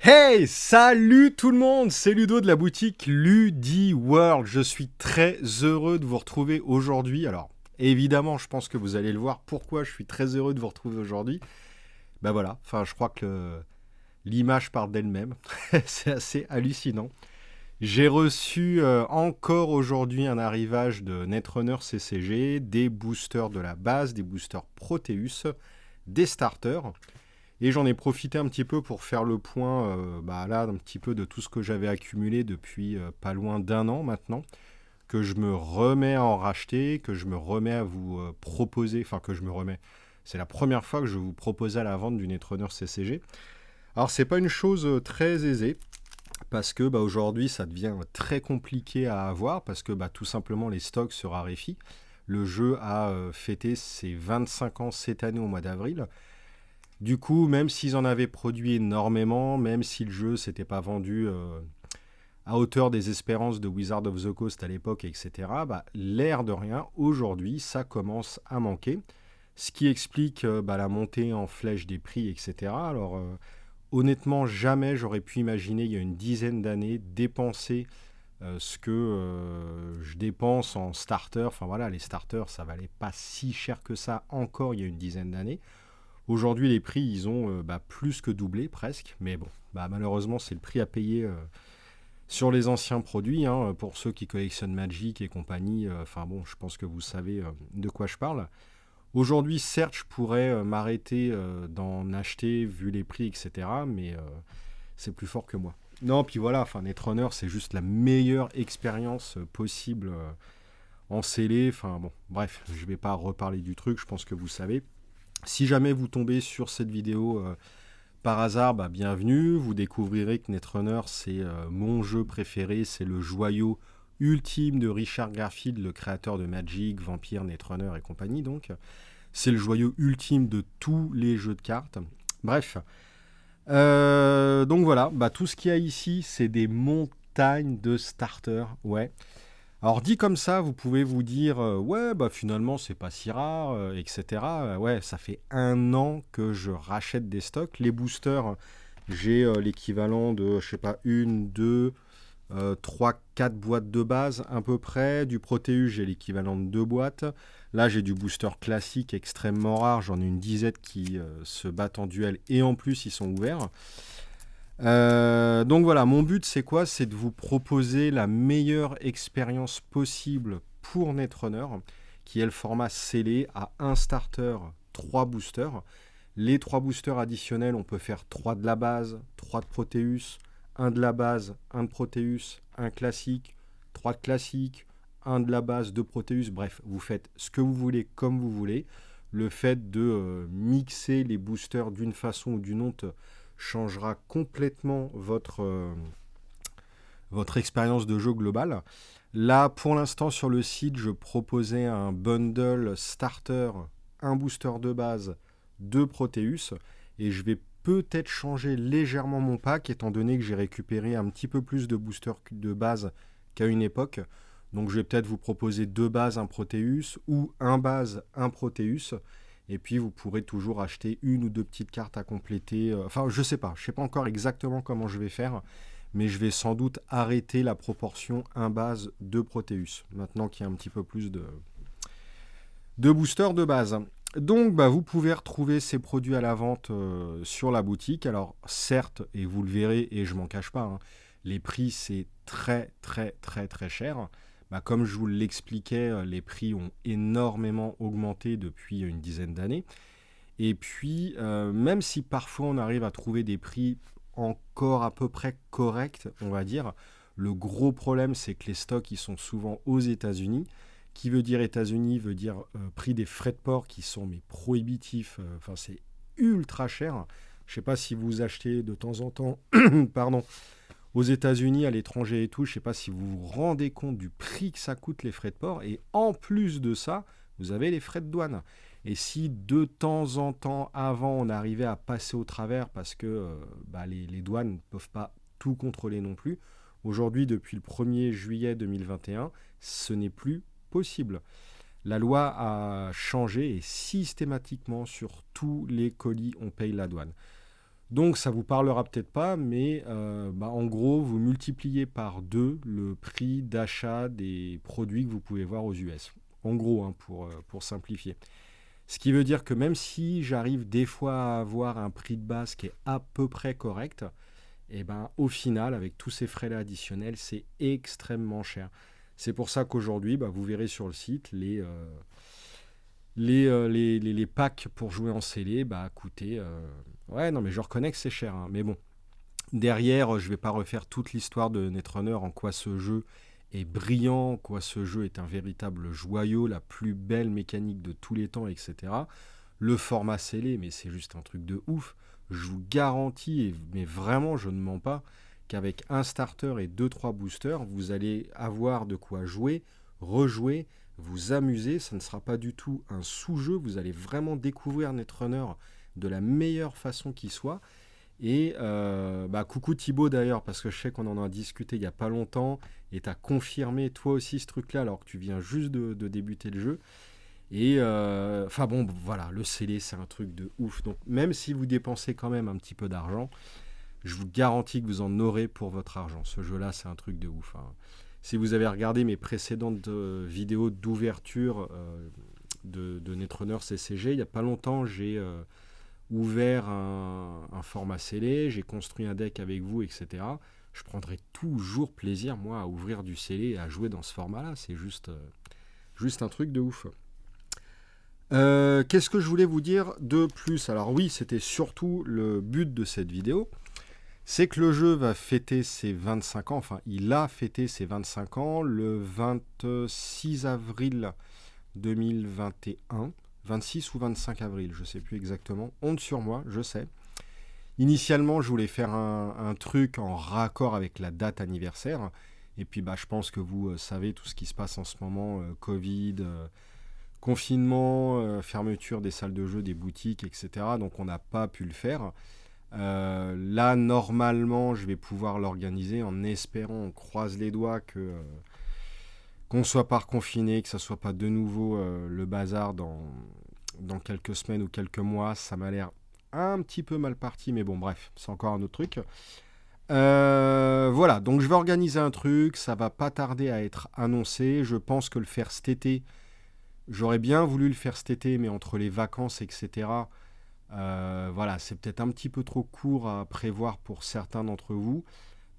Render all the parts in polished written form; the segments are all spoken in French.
Hey, salut tout le monde, c'est Ludo de la boutique LudiWorld. Je suis très heureux de vous retrouver aujourd'hui. Alors, évidemment, je pense que vous allez le voir. Pourquoi je suis très heureux de vous retrouver aujourd'hui? Ben voilà, enfin, je crois que l'image parle d'elle-même. C'est assez hallucinant. J'ai reçu encore aujourd'hui un arrivage de Netrunner CCG, des boosters de la base, des boosters Proteus, des starters. Et j'en ai profité un petit peu pour faire le point, là, un petit peu de tout ce que j'avais accumulé depuis pas loin d'un an maintenant, que je me remets à en racheter, que je me remets à vous proposer, enfin que je me remets. C'est la première fois que je vous proposais à la vente du Netrunner CCG. Alors c'est pas une chose très aisée, parce que aujourd'hui ça devient très compliqué à avoir, parce que tout simplement les stocks se raréfient. Le jeu a fêté ses 25 ans cette année au mois d'avril. Du coup, même s'ils en avaient produit énormément, même si le jeu s'était pas vendu à hauteur des espérances de Wizard of the Coast à l'époque, etc., l'air de rien, aujourd'hui, ça commence à manquer. Ce qui explique la montée en flèche des prix, etc. Alors, honnêtement, jamais j'aurais pu imaginer, il y a une dizaine d'années, dépenser ce que je dépense en starter. Enfin voilà, les starters, ça valait pas si cher que ça encore il y a une dizaine d'années. Aujourd'hui, les prix, ils ont plus que doublé presque. Mais bon, malheureusement, c'est le prix à payer sur les anciens produits. Pour ceux qui collectionnent Magic et compagnie, je pense que vous savez de quoi je parle. Aujourd'hui, certes, je pourrais m'arrêter d'en acheter vu les prix, etc. Mais c'est plus fort que moi. Non, puis voilà, Netrunner, c'est juste la meilleure expérience possible en scellé. Bref, je vais pas reparler du truc, je pense que vous savez. Si jamais vous tombez sur cette vidéo par hasard, bienvenue. Vous découvrirez que Netrunner, c'est mon jeu préféré. C'est le joyau ultime de Richard Garfield, le créateur de Magic, Vampire, Netrunner et compagnie. Donc, c'est le joyau ultime de tous les jeux de cartes. Bref. Donc voilà, tout ce qu'il y a ici, c'est des montagnes de starters. Ouais. Alors dit comme ça, vous pouvez vous dire ouais finalement c'est pas si rare, etc. Ouais, ça fait un an que je rachète des stocks. Les boosters, j'ai l'équivalent de je sais pas une, deux, trois, quatre boîtes de base à peu près. Du Proteus, j'ai l'équivalent de deux boîtes. Là j'ai du booster classique extrêmement rare. J'en ai une dizaine qui se battent en duel et en plus ils sont ouverts. Donc voilà, mon but c'est quoi? C'est de vous proposer la meilleure expérience possible pour Netrunner, qui est le format scellé à un starter, 3 boosters. Les 3 boosters additionnels, on peut faire 3 de la base, 3 de Proteus, 1 de la base, 1 de Proteus, 1 classique, 3 de classique, 1 de la base, 2 Proteus. Bref, vous faites ce que vous voulez comme vous voulez. Le fait de mixer les boosters d'une façon ou d'une autre changera complètement votre expérience de jeu globale. Là, pour l'instant, sur le site, je proposais un bundle starter, un booster de base, 2 Proteus, et je vais peut-être changer légèrement mon pack, étant donné que j'ai récupéré un petit peu plus de boosters de base qu'à une époque. Donc je vais peut-être vous proposer 2 bases, un Proteus, ou un base, un Proteus. Et puis vous pourrez toujours acheter une ou deux petites cartes à compléter. Je sais pas encore exactement comment je vais faire, mais je vais sans doute arrêter la proportion 1 base 2 Proteus, maintenant qu'il y a un petit peu plus de boosters de base. Donc vous pouvez retrouver ces produits à la vente sur la boutique. Alors certes, et vous le verrez, et je m'en cache pas, les prix c'est très très très très cher. Comme je vous l'expliquais, les prix ont énormément augmenté depuis une dizaine d'années. Et puis, même si parfois on arrive à trouver des prix encore à peu près corrects, on va dire, le gros problème c'est que les stocks ils sont souvent aux États-Unis. Qui veut dire États-Unis veut dire prix des frais de port qui sont prohibitifs. C'est ultra cher. Je ne sais pas si vous achetez de temps en temps, pardon, aux États-Unis, à l'étranger et tout, je ne sais pas si vous vous rendez compte du prix que ça coûte les frais de port. Et en plus de ça, vous avez les frais de douane. Et si de temps en temps, avant, on arrivait à passer au travers parce que les douanes ne peuvent pas tout contrôler non plus, aujourd'hui, depuis le 1er juillet 2021, ce n'est plus possible. La loi a changé et systématiquement, sur tous les colis, on paye la douane. Donc ça vous parlera peut-être pas, mais en gros, vous multipliez par 2 le prix d'achat des produits que vous pouvez voir aux US. En gros, hein, pour simplifier. Ce qui veut dire que même si j'arrive des fois à avoir un prix de base qui est à peu près correct, et ben au final, avec tous ces frais-là additionnels, c'est extrêmement cher. C'est pour ça qu'aujourd'hui, vous verrez sur le site, les packs pour jouer en scellé coûtaient... Ouais, non, mais je reconnais que c'est cher, hein, mais bon. Derrière, je vais pas refaire toute l'histoire de Netrunner, en quoi ce jeu est brillant, en quoi ce jeu est un véritable joyau, la plus belle mécanique de tous les temps, etc. Le format scellé, mais c'est juste un truc de ouf. Je vous garantis, mais vraiment, je ne mens pas, qu'avec un starter et deux trois boosters, vous allez avoir de quoi jouer, rejouer, vous amuser. Ça ne sera pas du tout un sous-jeu. Vous allez vraiment découvrir Netrunner de la meilleure façon qui soit. Et coucou Thibaut d'ailleurs, parce que je sais qu'on en a discuté il n'y a pas longtemps, et tu as confirmé toi aussi ce truc-là alors que tu viens juste de débuter le jeu. Et voilà, le scellé c'est un truc de ouf. Donc même si vous dépensez quand même un petit peu d'argent, je vous garantis que vous en aurez pour votre argent. Ce jeu-là c'est un truc de ouf, hein. Si vous avez regardé mes précédentes vidéos d'ouverture de Netrunner CCG, il n'y a pas longtemps j'ai... ouvert un format scellé, j'ai construit un deck avec vous, etc. Je prendrai toujours plaisir, moi, à ouvrir du scellé et à jouer dans ce format-là. C'est juste un truc de ouf. Qu'est-ce que je voulais vous dire de plus? Alors oui, c'était surtout le but de cette vidéo. C'est que le jeu va fêter ses 25 ans, enfin il a fêté ses 25 ans le 26 avril 2021. 26 ou 25 avril, je ne sais plus exactement. Honte sur moi, je sais. Initialement, je voulais faire un truc en raccord avec la date anniversaire. Et puis, je pense que vous savez tout ce qui se passe en ce moment. Covid, confinement, fermeture des salles de jeu, des boutiques, etc. Donc, on n'a pas pu le faire. Là, normalement, je vais pouvoir l'organiser en espérant, on croise les doigts qu'on ne soit pas reconfiné, que ça ne soit pas de nouveau le bazar dans quelques semaines ou quelques mois. Ça m'a l'air un petit peu mal parti, mais bon, bref, c'est encore un autre truc. Voilà, donc je vais organiser un truc, ça va pas tarder à être annoncé. Je pense que le faire cet été, j'aurais bien voulu le faire cet été, mais entre les vacances, etc., voilà, c'est peut-être un petit peu trop court à prévoir pour certains d'entre vous.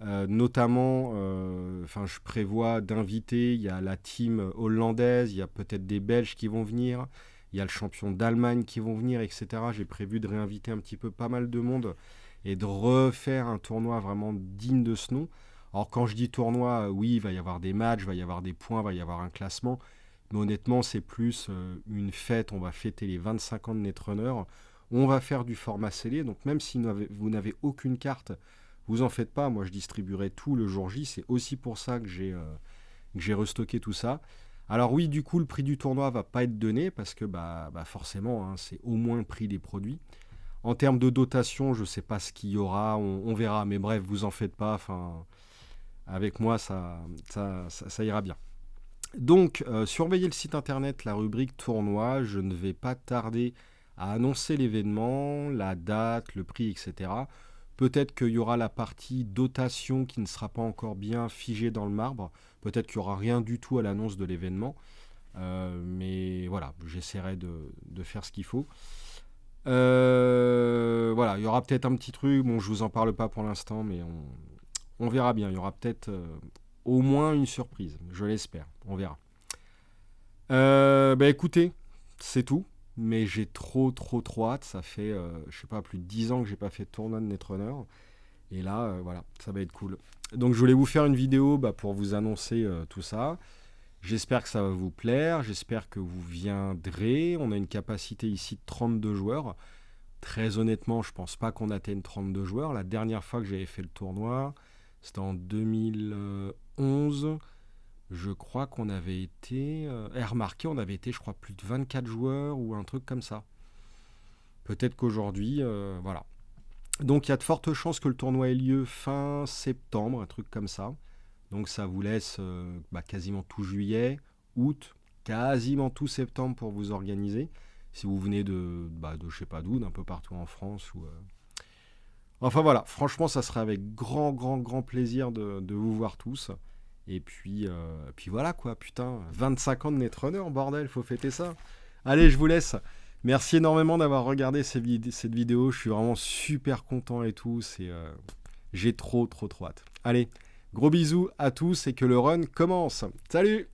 Notamment, je prévois d'inviter, il y a la team hollandaise, il y a peut-être des Belges qui vont venir, il y a le champion d'Allemagne qui vont venir, etc. J'ai prévu de réinviter un petit peu pas mal de monde et de refaire un tournoi vraiment digne de ce nom. Alors quand je dis tournoi, oui, il va y avoir des matchs, il va y avoir des points, il va y avoir un classement, mais honnêtement, c'est plus une fête. On va fêter les 25 ans de Netrunner, on va faire du format scellé, donc même si vous n'avez aucune carte, vous en faites pas, moi je distribuerai tout le jour J, c'est aussi pour ça que j'ai restocké tout ça. Alors oui, du coup, le prix du tournoi va pas être donné, parce que forcément, hein, c'est au moins le prix des produits. En termes de dotation, je sais pas ce qu'il y aura, on verra, mais bref, vous en faites pas, avec moi, ça ira bien. Donc, surveillez le site internet, la rubrique tournoi, je ne vais pas tarder à annoncer l'événement, la date, le prix, etc. Peut-être qu'il y aura la partie dotation qui ne sera pas encore bien figée dans le marbre. Peut-être qu'il n'y aura rien du tout à l'annonce de l'événement. Mais voilà, j'essaierai de faire ce qu'il faut. Voilà, il y aura peut-être un petit truc. Bon, je vous en parle pas pour l'instant, mais on verra bien. Il y aura peut-être au moins une surprise. Je l'espère. On verra. Écoutez, c'est tout. Mais j'ai trop hâte. Ça fait, je sais pas, plus de 10 ans que j'ai pas fait de tournoi de Netrunner. Et là, voilà, ça va être cool. Donc je voulais vous faire une vidéo pour vous annoncer tout ça. J'espère que ça va vous plaire. J'espère que vous viendrez. On a une capacité ici de 32 joueurs. Très honnêtement, je pense pas qu'on atteigne 32 joueurs. La dernière fois que j'avais fait le tournoi, c'était en 2011. Je crois qu'on avait été... remarquez, on avait été, je crois, plus de 24 joueurs ou un truc comme ça. Peut-être qu'aujourd'hui, voilà. Donc il y a de fortes chances que le tournoi ait lieu fin septembre, un truc comme ça. Donc ça vous laisse quasiment tout juillet, août, quasiment tout septembre pour vous organiser. Si vous venez de je sais pas d'où, d'un peu partout en France Enfin voilà, franchement, ça serait avec grand plaisir de vous voir tous. Et puis voilà quoi, putain, 25 ans de Netrunner, bordel, faut fêter ça. Allez, je vous laisse. Merci énormément d'avoir regardé cette vidéo. Je suis vraiment super content et tout. J'ai trop hâte. Allez, gros bisous à tous et que le run commence. Salut!